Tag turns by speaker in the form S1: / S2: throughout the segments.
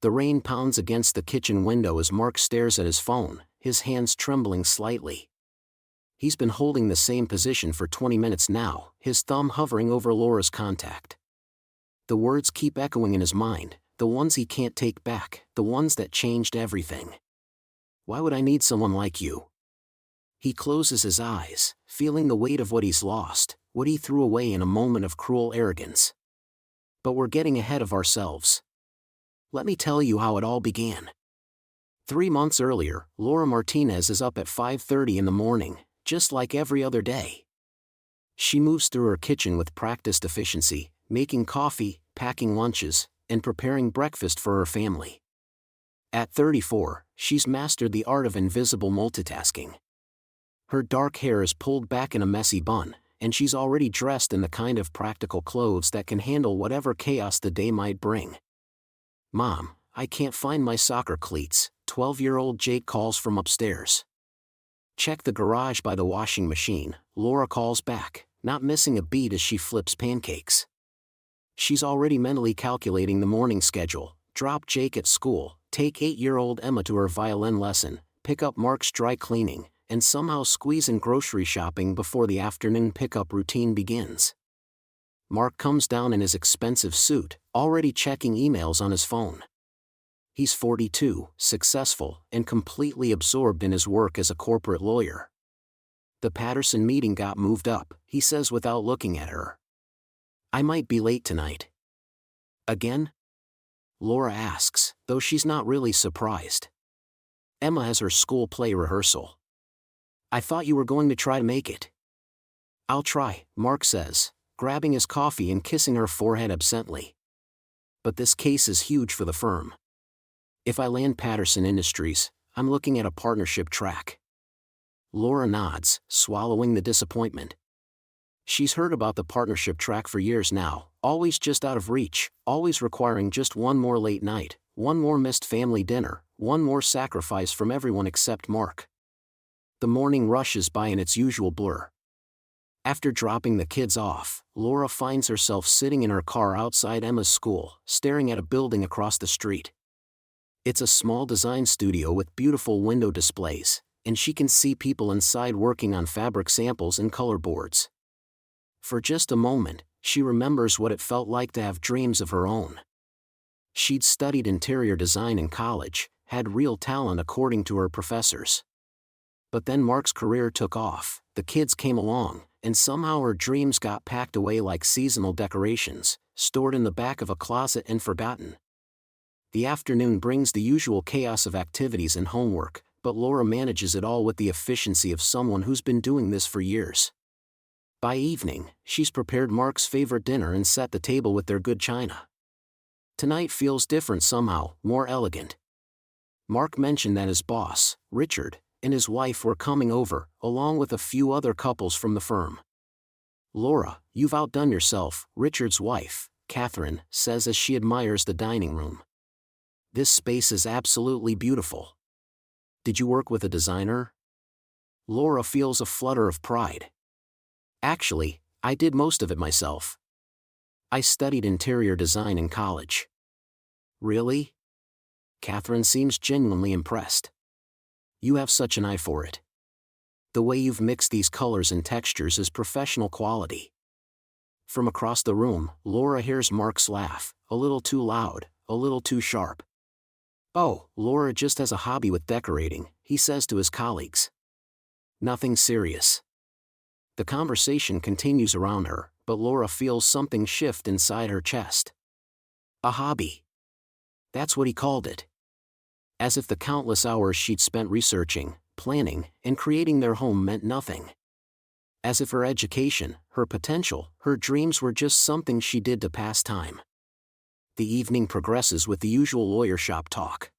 S1: The rain pounds against the kitchen window as Mark stares at his phone, his hands trembling slightly. He's been holding the same position for 20 minutes now, his thumb hovering over Laura's contact. The words keep echoing in his mind, the ones he can't take back, the ones that changed everything. Why would I need someone like you? He closes his eyes, feeling the weight of what he's lost, what he threw away in a moment of cruel arrogance. But we're getting ahead of ourselves. Let me tell you how it all began. 3 months earlier, Laura Martinez is up at 5:30 in the morning, just like every other day. She moves through her kitchen with practiced efficiency, making coffee, packing lunches, and preparing breakfast for her family. At 34, she's mastered the art of invisible multitasking. Her dark hair is pulled back in a messy bun, and she's already dressed in the kind of practical clothes that can handle whatever chaos the day might bring. "Mom, I can't find my soccer cleats," 12-year-old Jake calls from upstairs. "Check the garage by the washing machine," Laura calls back, not missing a beat as she flips pancakes. She's already mentally calculating the morning schedule: drop Jake at school, take 8-year-old Emma to her violin lesson, pick up Mark's dry cleaning, and somehow squeeze in grocery shopping before the afternoon pickup routine begins. Mark comes down in his expensive suit, already checking emails on his phone. He's 42, successful, and completely absorbed in his work as a corporate lawyer. "The Patterson meeting got moved up," he says without looking at her. "I might be late tonight." "Again?" Laura asks, though she's not really surprised. "Emma has her school play rehearsal." "I thought you were going to try to make it." "I'll try," Mark says, grabbing his coffee and kissing her forehead absently. "But this case is huge for the firm. If I land Patterson Industries, I'm looking at a partnership track." Laura nods, swallowing the disappointment. She's heard about the partnership track for years now, always just out of reach, always requiring just one more late night, one more missed family dinner, one more sacrifice from everyone except Mark. The morning rushes by in its usual blur. After dropping the kids off, Laura finds herself sitting in her car outside Emma's school, staring at a building across the street. It's a small design studio with beautiful window displays, and she can see people inside working on fabric samples and color boards. For just a moment, she remembers what it felt like to have dreams of her own. She'd studied interior design in college, had real talent according to her professors. But then Mark's career took off, the kids came along, and somehow her dreams got packed away like seasonal decorations, stored in the back of a closet and forgotten. The afternoon brings the usual chaos of activities and homework, but Laura manages it all with the efficiency of someone who's been doing this for years. By evening, she's prepared Mark's favorite dinner and set the table with their good china. Tonight feels different somehow, more elegant. Mark mentioned that his boss, Richard, and his wife were coming over, along with a few other couples from the firm. "Laura, you've outdone yourself," Richard's wife, Catherine, says as she admires the dining room. "This space is absolutely beautiful. Did you work with a designer?" Laura feels a flutter of pride. "Actually, I did most of it myself. I studied interior design in college." "Really?" Catherine seems genuinely impressed. "You have such an eye for it. The way you've mixed these colors and textures is professional quality." From across the room, Laura hears Mark's laugh, a little too loud, a little too sharp. "Oh, Laura just has a hobby with decorating," he says to his colleagues. "Nothing serious." The conversation continues around her, but Laura feels something shift inside her chest. A hobby. That's what he called it. As if the countless hours she'd spent researching, planning, and creating their home meant nothing. As if her education, her potential, her dreams were just something she did to pass time. The evening progresses with the usual lawyer shop talk.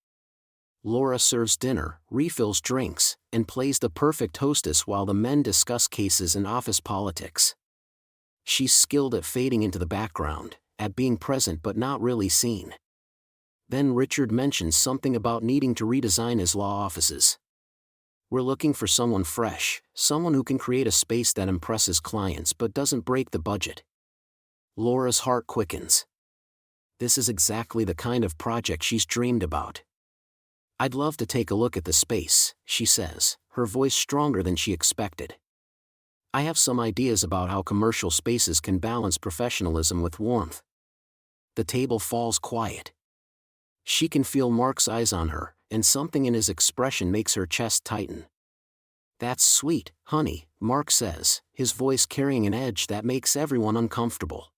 S1: Laura serves dinner, refills drinks, and plays the perfect hostess while the men discuss cases and office politics. She's skilled at fading into the background, at being present but not really seen. Then Richard mentions something about needing to redesign his law offices. "We're looking for someone fresh, someone who can create a space that impresses clients but doesn't break the budget." Laura's heart quickens. This is exactly the kind of project she's dreamed about. "I'd love to take a look at the space," she says, her voice stronger than she expected. "I have some ideas about how commercial spaces can balance professionalism with warmth." The table falls quiet. She can feel Mark's eyes on her, and something in his expression makes her chest tighten. "That's sweet, honey," Mark says, his voice carrying an edge that makes everyone uncomfortable.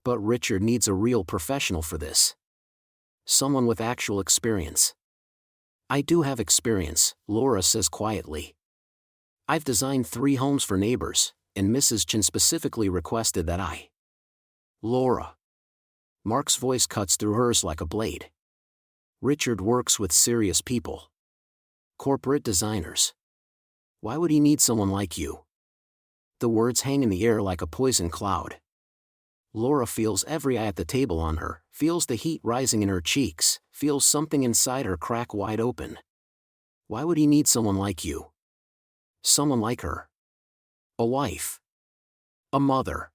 S1: "But Richard needs a real professional for this. Someone with actual experience." "I do have experience," Laura says quietly. "I've designed 3 homes for neighbors, and Mrs. Chen specifically requested that I." "Laura." Mark's voice cuts through hers like a blade. "Richard works with serious people. Corporate designers. Why would he need someone like you?" The words hang in the air like a poison cloud. Laura feels every eye at the table on her, feels the heat rising in her cheeks, feels something inside her crack wide open. Why would he need someone like you? Someone like her. A wife. A mother.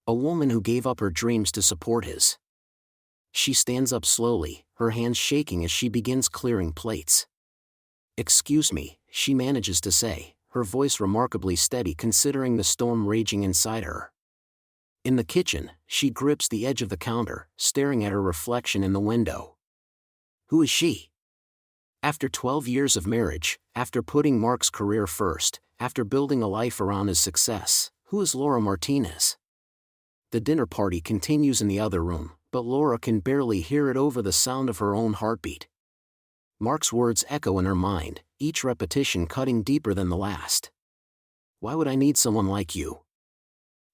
S1: A woman who gave up her dreams to support his. She stands up slowly, her hands shaking as she begins clearing plates. "Excuse me," she manages to say, her voice remarkably steady considering the storm raging inside her. In the kitchen, she grips the edge of the counter, staring at her reflection in the window. Who is she? After 12 years of marriage, after putting Mark's career first, after building a life around his success, who is Laura Martinez? The dinner party continues in the other room, but Laura can barely hear it over the sound of her own heartbeat. Mark's words echo in her mind, each repetition cutting deeper than the last. "Why would I need someone like you?"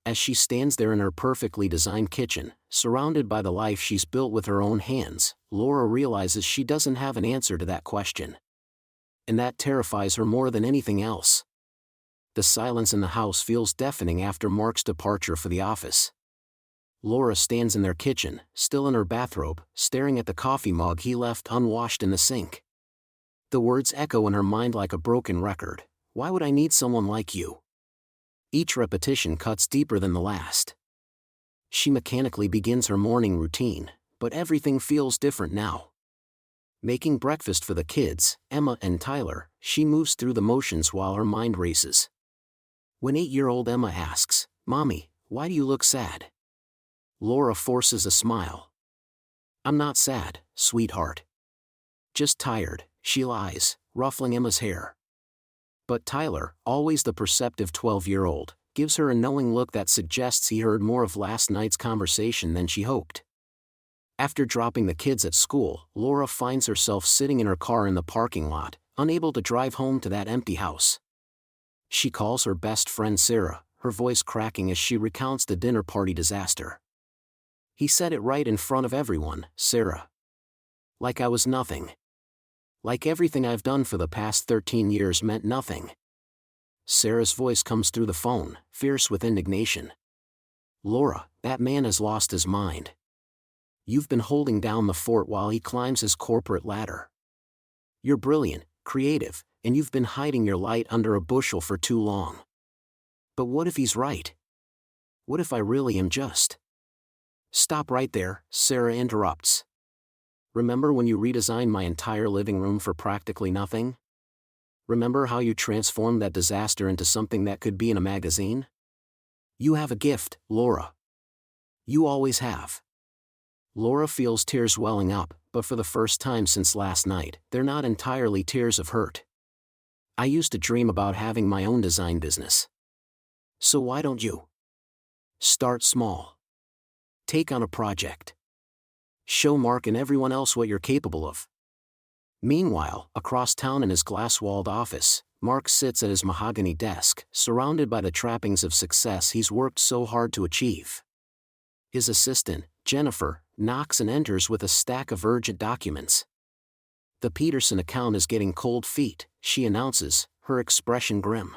S1: As she stands there in her perfectly designed kitchen, surrounded by the life she's built with her own hands, Laura realizes she doesn't have an answer to that question. And that terrifies her more than anything else. The silence in the house feels deafening after Mark's departure for the office. Laura stands in their kitchen, still in her bathrobe, staring at the coffee mug he left unwashed in the sink. The words echo in her mind like a broken record. "Why would I need someone like you?" Each repetition cuts deeper than the last. She mechanically begins her morning routine, but everything feels different now. Making breakfast for the kids, Emma and Tyler, she moves through the motions while her mind races. When 8-year-old Emma asks, "Mommy, why do you look sad?" Laura forces a smile. "I'm not sad, sweetheart. Just tired," she lies, ruffling Emma's hair. But Tyler, always the perceptive 12-year-old, gives her a knowing look that suggests he heard more of last night's conversation than she hoped. After dropping the kids at school, Laura finds herself sitting in her car in the parking lot, unable to drive home to that empty house. She calls her best friend Sarah, her voice cracking as she recounts the dinner party disaster. "He said it right in front of everyone, Sarah. Like I was nothing. Like everything I've done for the past 13 years meant nothing." Sarah's voice comes through the phone, fierce with indignation. "Laura, that man has lost his mind. You've been holding down the fort while he climbs his corporate ladder. You're brilliant, creative, and you've been hiding your light under a bushel for too long. But what if he's right? What if I really am just—" "Stop right there," Sarah interrupts. "Remember when you redesigned my entire living room for practically nothing? Remember how you transformed that disaster into something that could be in a magazine? You have a gift, Laura. You always have." Laura feels tears welling up, but for the first time since last night, they're not entirely tears of hurt. "I used to dream about having my own design business. So why don't you? Start small. Take on a project. Show Mark and everyone else what you're capable of." Meanwhile, across town in his glass-walled office, Mark sits at his mahogany desk, surrounded by the trappings of success he's worked so hard to achieve. His assistant, Jennifer, knocks and enters with a stack of urgent documents. "The Peterson account is getting cold feet," she announces, her expression grim.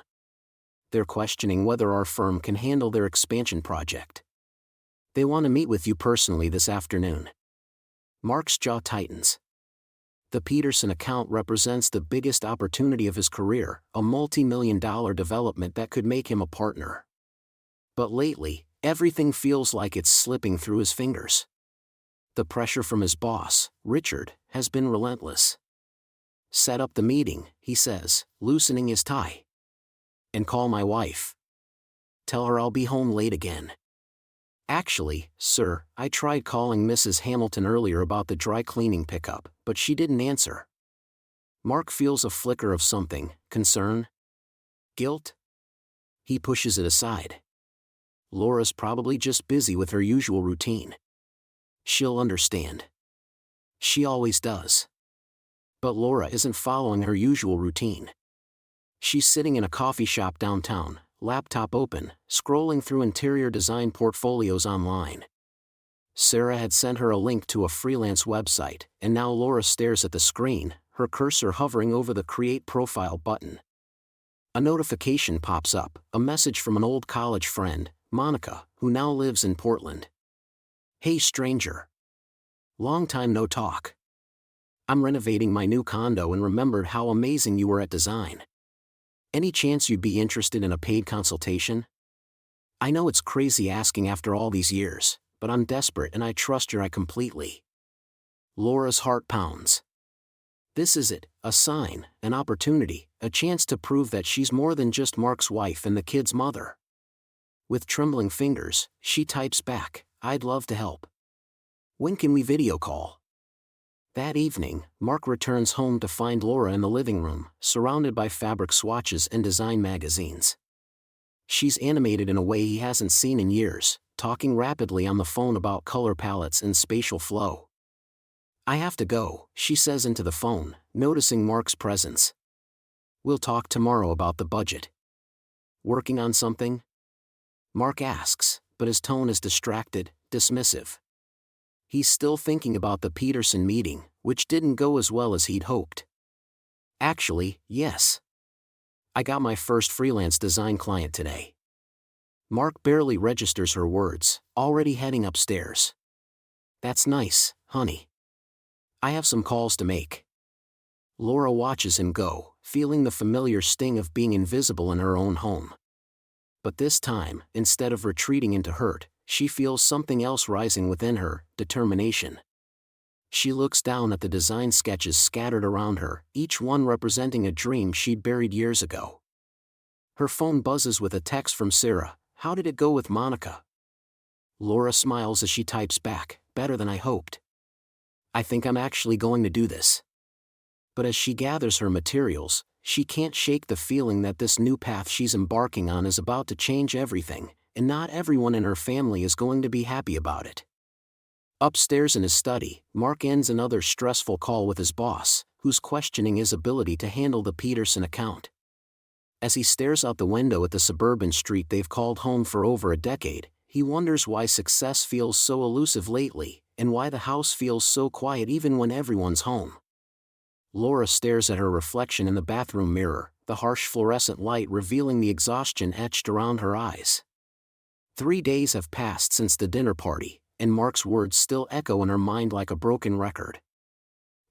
S1: "They're questioning whether our firm can handle their expansion project. They want to meet with you personally this afternoon." Mark's jaw tightens. The Peterson account represents the biggest opportunity of his career, a multi-million-dollar development that could make him a partner. But lately, everything feels like it's slipping through his fingers. The pressure from his boss, Richard, has been relentless. "Set up the meeting," he says, loosening his tie. "And call my wife. Tell her I'll be home late again." "Actually, sir, I tried calling Mrs. Hamilton earlier about the dry cleaning pickup, but she didn't answer." Mark feels a flicker of something: concern? Guilt? He pushes it aside. Laura's probably just busy with her usual routine. She'll understand. She always does. But Laura isn't following her usual routine. She's sitting in a coffee shop downtown, laptop open, scrolling through interior design portfolios online. Sarah had sent her a link to a freelance website, and now Laura stares at the screen, her cursor hovering over the Create Profile button. A notification pops up, a message from an old college friend, Monica, who now lives in Portland. "Hey stranger. Long time no talk. I'm renovating my new condo and remembered how amazing you were at design. Any chance you'd be interested in a paid consultation? I know it's crazy asking after all these years, but I'm desperate and I trust your eye completely." Laura's heart pounds. This is it, a sign, an opportunity, a chance to prove that she's more than just Mark's wife and the kid's mother. With trembling fingers, she types back, "I'd love to help. When can we video call?" That evening, Mark returns home to find Laura in the living room, surrounded by fabric swatches and design magazines. She's animated in a way he hasn't seen in years, talking rapidly on the phone about color palettes and spatial flow. "I have to go," she says into the phone, noticing Mark's presence. "We'll talk tomorrow about the budget." "Working on something?" Mark asks, but his tone is distracted, dismissive. He's still thinking about the Peterson meeting, which didn't go as well as he'd hoped. "Actually, yes. I got my first freelance design client today." Mark barely registers her words, already heading upstairs. "That's nice, honey. I have some calls to make." Laura watches him go, feeling the familiar sting of being invisible in her own home. But this time, instead of retreating into hurt, she feels something else rising within her: determination. She looks down at the design sketches scattered around her, each one representing a dream she'd buried years ago. Her phone buzzes with a text from Sarah: "How did it go with Monica?" Laura smiles as she types back, "Better than I hoped. I think I'm actually going to do this." But as she gathers her materials, she can't shake the feeling that this new path she's embarking on is about to change everything, and not everyone in her family is going to be happy about it. Upstairs in his study, Mark ends another stressful call with his boss, who's questioning his ability to handle the Peterson account. As he stares out the window at the suburban street they've called home for over a decade, he wonders why success feels so elusive lately, and why the house feels so quiet even when everyone's home. Laura stares at her reflection in the bathroom mirror, the harsh fluorescent light revealing the exhaustion etched around her eyes. 3 days have passed since the dinner party, and Mark's words still echo in her mind like a broken record.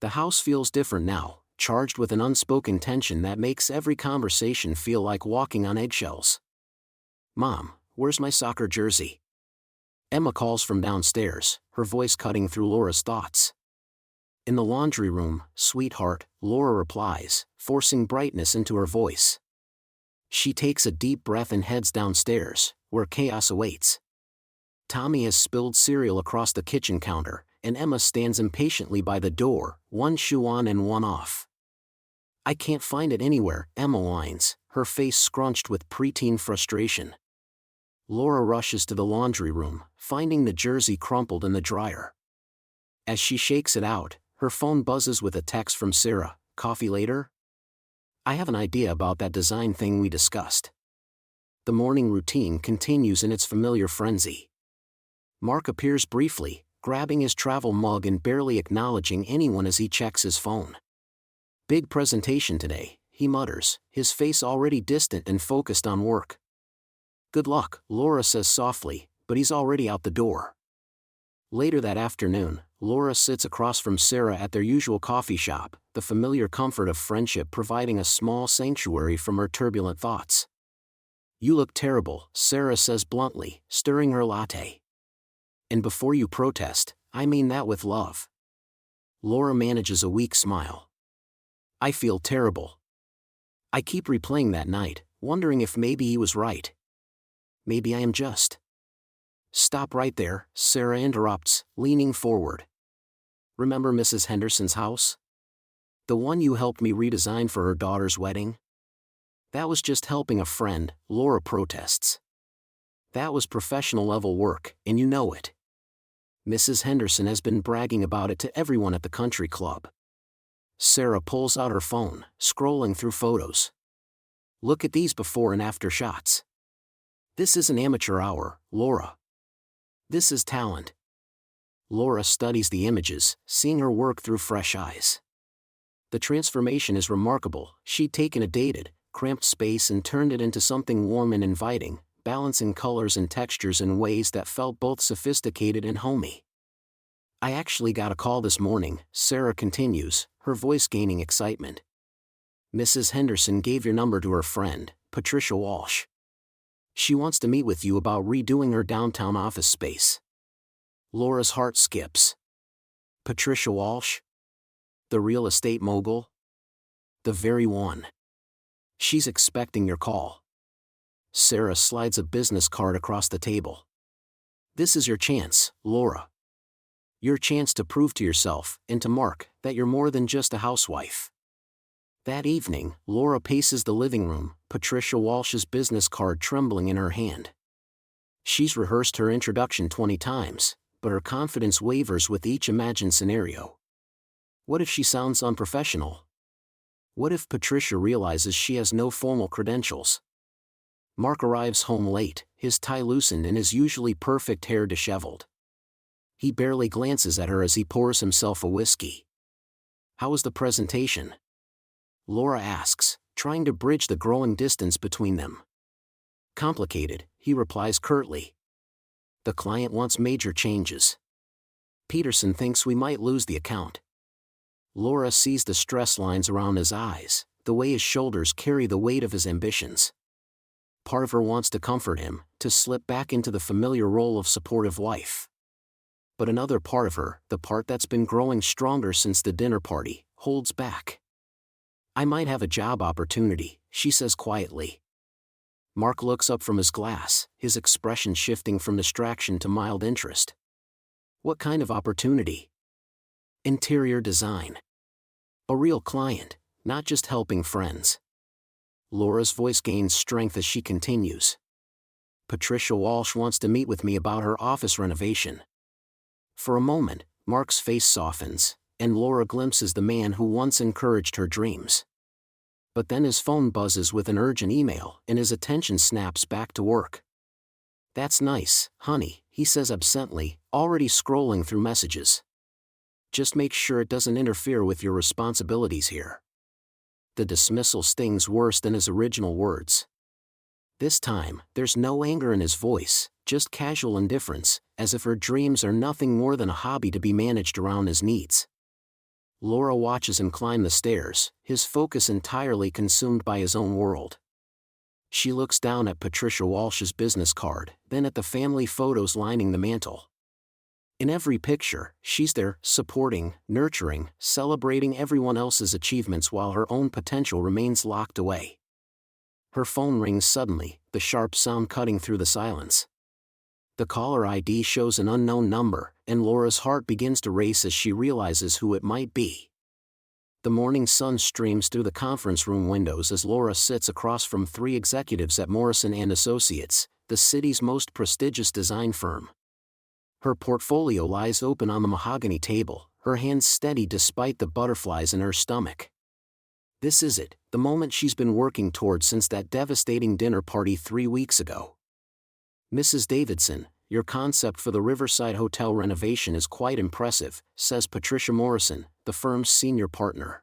S1: The house feels different now, charged with an unspoken tension that makes every conversation feel like walking on eggshells. "Mom, where's my soccer jersey?" Emma calls from downstairs, her voice cutting through Laura's thoughts. "In the laundry room, sweetheart," Laura replies, forcing brightness into her voice. She takes a deep breath and heads downstairs, where chaos awaits. Tommy has spilled cereal across the kitchen counter, and Emma stands impatiently by the door, one shoe on and one off. "I can't find it anywhere," Emma whines, her face scrunched with preteen frustration. Laura rushes to the laundry room, finding the jersey crumpled in the dryer. As she shakes it out, her phone buzzes with a text from Sarah: "Coffee later? I have an idea about that design thing we discussed." The morning routine continues in its familiar frenzy. Mark appears briefly, grabbing his travel mug and barely acknowledging anyone as he checks his phone. "Big presentation today," he mutters, his face already distant and focused on work. "Good luck," Laura says softly, but he's already out the door. Later that afternoon, Laura sits across from Sarah at their usual coffee shop, the familiar comfort of friendship providing a small sanctuary from her turbulent thoughts. "You look terrible," Sarah says bluntly, stirring her latte. "And before you protest, I mean that with love. Laura manages a weak smile. I feel terrible. I keep replaying that night, wondering if maybe he was right. Maybe I am just. Stop right there, Sarah interrupts, leaning forward. Remember Mrs. Henderson's house? The one you helped me redesign for her daughter's wedding? That was just helping a friend, Laura protests. That was professional level work, and you know it. Mrs. Henderson has been bragging about it to everyone at the country club. Sarah pulls out her phone, scrolling through photos. Look at these before and after shots. This isn't amateur hour, Laura. This is talent. Laura studies the images, seeing her work through fresh eyes. The transformation is remarkable. She'd taken a dated, cramped space and turned it into something warm and inviting, balancing colors and textures in ways that felt both sophisticated and homey. I actually got a call this morning, Sarah continues, her voice gaining excitement. Mrs. Henderson gave your number to her friend, Patricia Walsh. She wants to meet with you about redoing her downtown office space. Laura's heart skips. Patricia Walsh? The real estate mogul? The very one. She's expecting your call. Sarah slides a business card across the table. This is your chance, Laura. Your chance to prove to yourself, and to Mark, that you're more than just a housewife. That evening, Laura paces the living room, Patricia Walsh's business card trembling in her hand. She's rehearsed her introduction 20 times, but her confidence wavers with each imagined scenario. What if she sounds unprofessional? What if Patricia realizes she has no formal credentials? Mark arrives home late, his tie loosened and his usually perfect hair disheveled. He barely glances at her as he pours himself a whiskey. How was the presentation? Laura asks, trying to bridge the growing distance between them. Complicated, he replies curtly. The client wants major changes. Peterson thinks we might lose the account. Laura sees the stress lines around his eyes, the way his shoulders carry the weight of his ambitions. Part of her wants to comfort him, to slip back into the familiar role of supportive wife. But another part of her, the part that's been growing stronger since the dinner party, holds back. I might have a job opportunity, she says quietly. Mark looks up from his glass, his expression shifting from distraction to mild interest. What kind of opportunity? Interior design. A real client, not just helping friends. Laura's voice gains strength as she continues. Patricia Walsh wants to meet with me about her office renovation. For a moment, Mark's face softens, and Laura glimpses the man who once encouraged her dreams. But then his phone buzzes with an urgent email and his attention snaps back to work. That's nice, honey, he says absently, already scrolling through messages. Just make sure it doesn't interfere with your responsibilities here. The dismissal stings worse than his original words. This time, there's no anger in his voice, just casual indifference, as if her dreams are nothing more than a hobby to be managed around his needs. Laura watches him climb the stairs, his focus entirely consumed by his own world. She looks down at Patricia Walsh's business card, then at the family photos lining the mantel. In every picture, she's there, supporting, nurturing, celebrating everyone else's achievements while her own potential remains locked away. Her phone rings suddenly, the sharp sound cutting through the silence. The caller ID shows an unknown number, and Laura's heart begins to race as she realizes who it might be. The morning sun streams through the conference room windows as Laura sits across from 3 executives at Morrison & Associates, the city's most prestigious design firm. Her portfolio lies open on the mahogany table, her hands steady despite the butterflies in her stomach. This is it, the moment she's been working toward since that devastating dinner party 3 weeks ago. Mrs. Davidson, your concept for the Riverside Hotel renovation is quite impressive, says Patricia Morrison, the firm's senior partner.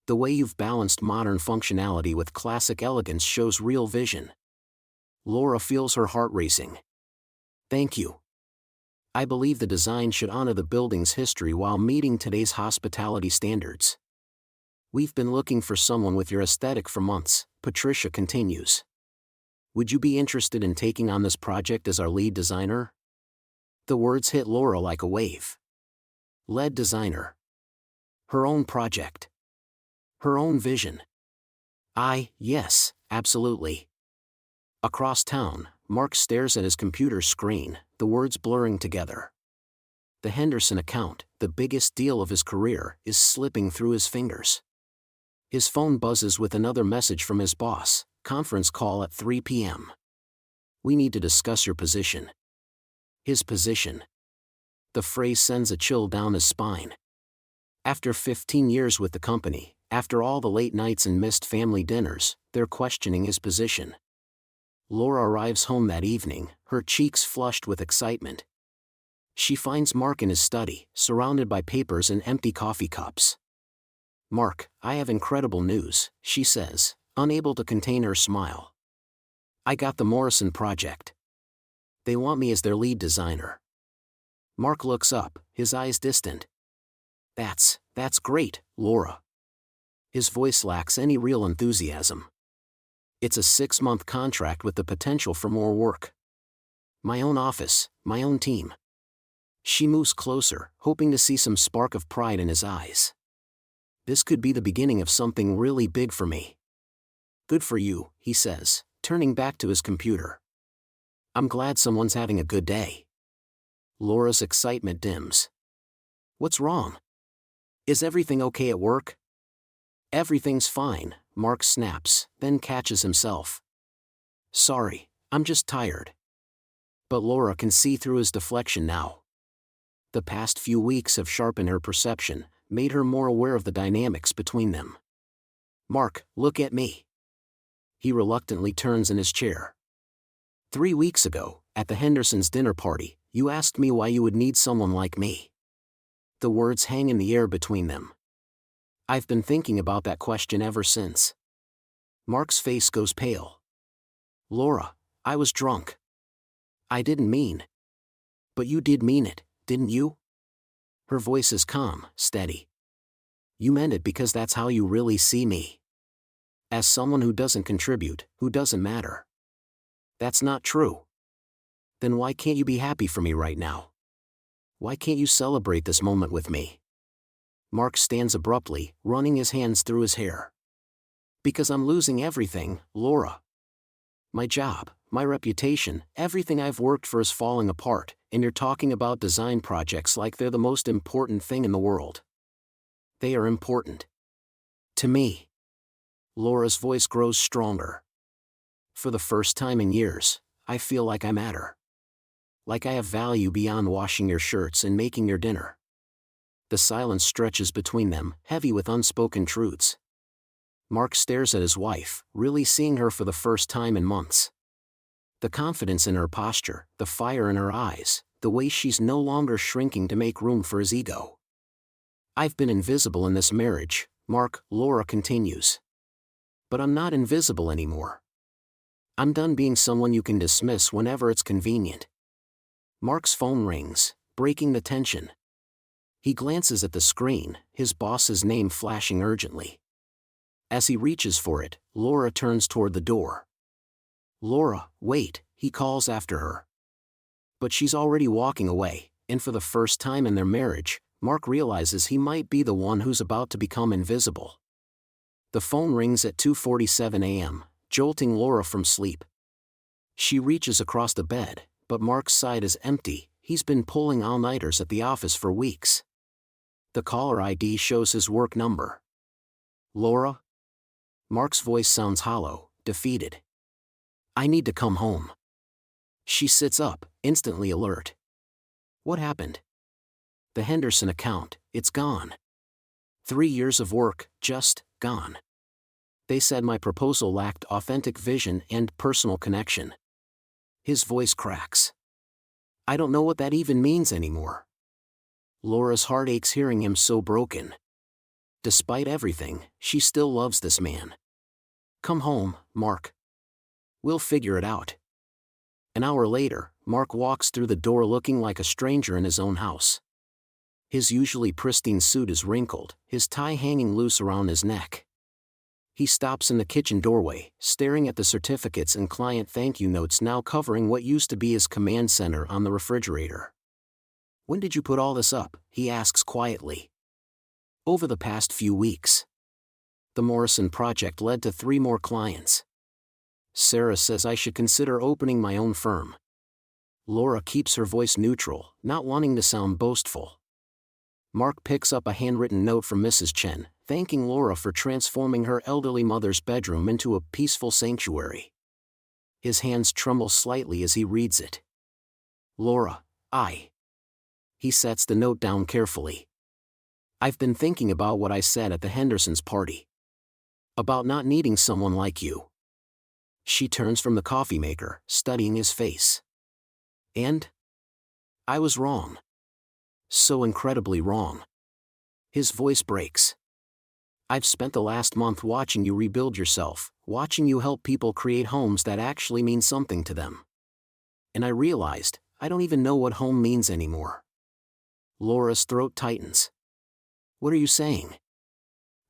S1: The way you've balanced modern functionality with classic elegance shows real vision. Laura feels her heart racing. Thank you. I believe the design should honor the building's history while meeting today's hospitality standards. We've been looking for someone with your aesthetic for months, Patricia continues. Would you be interested in taking on this project as our lead designer? The words hit Laura like a wave. Lead designer. Her own project. Her own vision. Yes, absolutely. Across town, Mark stares at his computer screen, the words blurring together. The Henderson account, the biggest deal of his career, is slipping through his fingers. His phone buzzes with another message from his boss, conference call at 3 p.m. We need to discuss your position. His position. The phrase sends a chill down his spine. After 15 years with the company, after all the late nights and missed family dinners, they're questioning his position. Laura arrives home that evening, her cheeks flushed with excitement. She finds Mark in his study, surrounded by papers and empty coffee cups. "Mark, I have incredible news," she says, unable to contain her smile. "I got the Morrison project. They want me as their lead designer." Mark looks up, his eyes distant. That's great, Laura." His voice lacks any real enthusiasm. "It's a 6-month contract with the potential for more work. My own office, my own team." She moves closer, hoping to see some spark of pride in his eyes. "This could be the beginning of something really big for me." "Good for you," he says, turning back to his computer. "I'm glad someone's having a good day." Laura's excitement dims. "What's wrong? Is everything okay at work?" "Everything's fine," Mark snaps, then catches himself. "Sorry, I'm just tired." But Laura can see through his deflection now. The past few weeks have sharpened her perception, made her more aware of the dynamics between them. "Mark, look at me." He reluctantly turns in his chair. 3 weeks ago, at the Hendersons' dinner party, you asked me why you would need someone like me." The words hang in the air between them. "I've been thinking about that question ever since." Mark's face goes pale. "Laura, I was drunk. I didn't mean." "But you did mean it, didn't you?" Her voice is calm, steady. "You meant it because that's how you really see me. As someone who doesn't contribute, who doesn't matter." "That's not true." "Then why can't you be happy for me right now? Why can't you celebrate this moment with me?" Mark stands abruptly, running his hands through his hair. "Because I'm losing everything, Laura. My job, my reputation, everything I've worked for is falling apart, and you're talking about design projects like they're the most important thing in the world." "They are important. To me." Laura's voice grows stronger. "For the first time in years, I feel like I matter. Like I have value beyond washing your shirts and making your dinner." The silence stretches between them, heavy with unspoken truths. Mark stares at his wife, really seeing her for the first time in months. The confidence in her posture, the fire in her eyes, the way she's no longer shrinking to make room for his ego. "I've been invisible in this marriage, Mark," Laura continues. "But I'm not invisible anymore. I'm done being someone you can dismiss whenever it's convenient." Mark's phone rings, breaking the tension. He glances at the screen, his boss's name flashing urgently. As he reaches for it, Laura turns toward the door. "Laura, wait," he calls after her. But she's already walking away, and for the first time in their marriage, Mark realizes he might be the one who's about to become invisible. The phone rings at 2:47 a.m., jolting Laura from sleep. She reaches across the bed, but Mark's side is empty. He's been pulling all-nighters at the office for weeks. The caller ID shows his work number. "Laura?" Mark's voice sounds hollow, defeated. "I need to come home." She sits up, instantly alert. "What happened?" "The Henderson account, it's gone. 3 years of work, just gone. They said my proposal lacked authentic vision and personal connection." His voice cracks. "I don't know what that even means anymore." Laura's heart aches hearing him so broken. Despite everything, she still loves this man. "Come home, Mark. We'll figure it out." An hour later, Mark walks through the door looking like a stranger in his own house. His usually pristine suit is wrinkled, his tie hanging loose around his neck. He stops in the kitchen doorway, staring at the certificates and client thank you notes now covering what used to be his command center on the refrigerator. "When did you put all this up?" he asks quietly. "Over the past few weeks. The Morrison project led to 3 more clients. Sarah says I should consider opening my own firm." Laura keeps her voice neutral, not wanting to sound boastful. Mark picks up a handwritten note from Mrs. Chen, thanking Laura for transforming her elderly mother's bedroom into a peaceful sanctuary. His hands tremble slightly as he reads it. "Laura, He sets the note down carefully. "I've been thinking about what I said at the Hendersons' party. About not needing someone like you." She turns from the coffee maker, studying his face. "And? I was wrong. So incredibly wrong." His voice breaks. "I've spent the last month watching you rebuild yourself, watching you help people create homes that actually mean something to them. And I realized, I don't even know what home means anymore." Laura's throat tightens. "What are you saying?"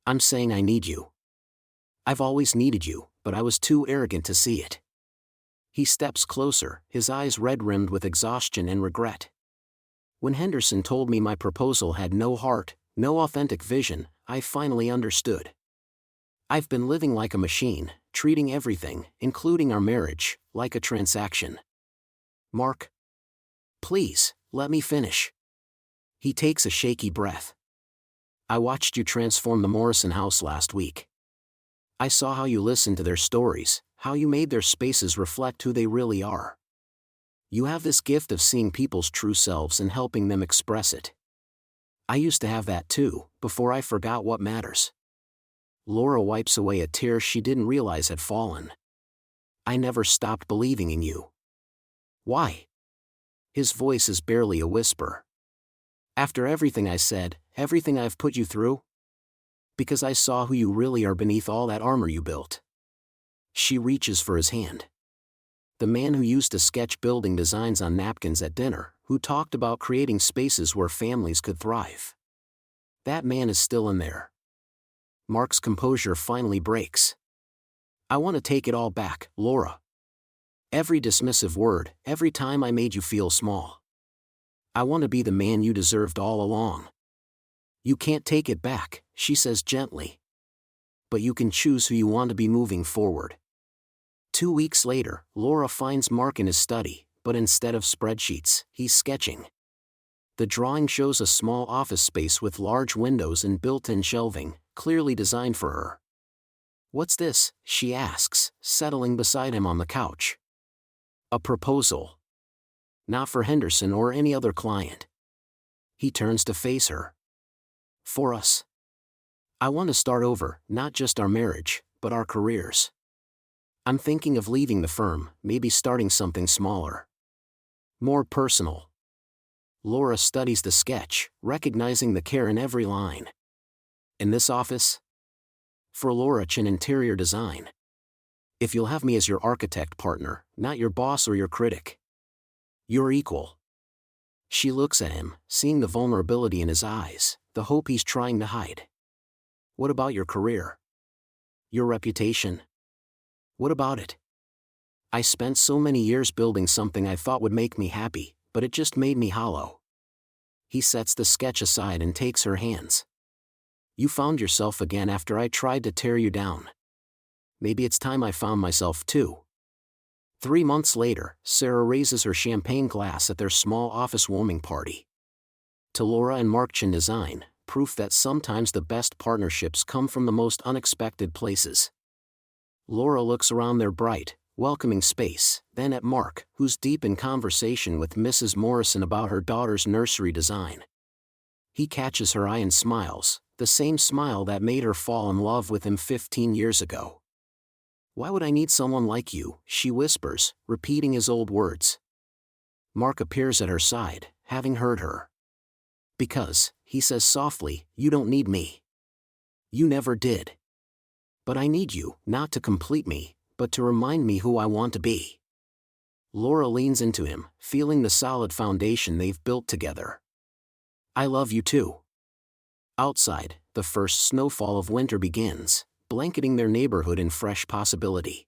S1: "I'm saying I need you. I've always needed you, but I was too arrogant to see it." He steps closer, his eyes red-rimmed with exhaustion and regret. "When Henderson told me my proposal had no heart, no authentic vision, I finally understood. I've been living like a machine, treating everything, including our marriage, like a transaction." "Mark, please, let me finish." He takes a shaky breath. "I watched you transform the Morrison house last week. I saw how you listened to their stories, how you made their spaces reflect who they really are. You have this gift of seeing people's true selves and helping them express it. I used to have that too, before I forgot what matters." Laura wipes away a tear she didn't realize had fallen. "I never stopped believing in you." "Why?" His voice is barely a whisper. "After everything I said, everything I've put you through? Because I saw who you really are beneath all that armor you built." She reaches for his hand. The man who used to sketch building designs on napkins at dinner, who talked about creating spaces where families could thrive. That man is still in there. Mark's composure finally breaks. "I want to take it all back, Laura. Every dismissive word, every time I made you feel small. I want to be the man you deserved all along." "You can't take it back," she says gently. "But you can choose who you want to be moving forward." 2 weeks later, Laura finds Mark in his study, but instead of spreadsheets, he's sketching. The drawing shows a small office space with large windows and built-in shelving, clearly designed for her. "What's this?" she asks, settling beside him on the couch. "A proposal. Not for Henderson or any other client." He turns to face her. "For us. I want to start over, not just our marriage, but our careers. I'm thinking of leaving the firm, maybe starting something smaller. More personal." Laura studies the sketch, recognizing the care in every line. "In this office? For Laura Chen Interior Design. If you'll have me as your architect partner, not your boss or your critic. You're equal." She looks at him, seeing the vulnerability in his eyes, the hope he's trying to hide. "What about your career? Your reputation? What about it? I spent so many years building something I thought would make me happy, but it just made me hollow." He sets the sketch aside and takes her hands. "You found yourself again after I tried to tear you down. Maybe it's time I found myself too." 3 months later, Sarah raises her champagne glass at their small office warming party. To Laura and Mark Chen Design, proof that sometimes the best partnerships come from the most unexpected places. Laura looks around their bright, welcoming space, then at Mark, who's deep in conversation with Mrs. Morrison about her daughter's nursery design. He catches her eye and smiles, the same smile that made her fall in love with him 15 years ago. "Why would I need someone like you?" she whispers, repeating his old words. Mark appears at her side, having heard her. "Because," he says softly, "you don't need me. You never did. But I need you, not to complete me, but to remind me who I want to be." Laura leans into him, feeling the solid foundation they've built together. "I love you too." Outside, the first snowfall of winter begins, blanketing their neighborhood in fresh possibility.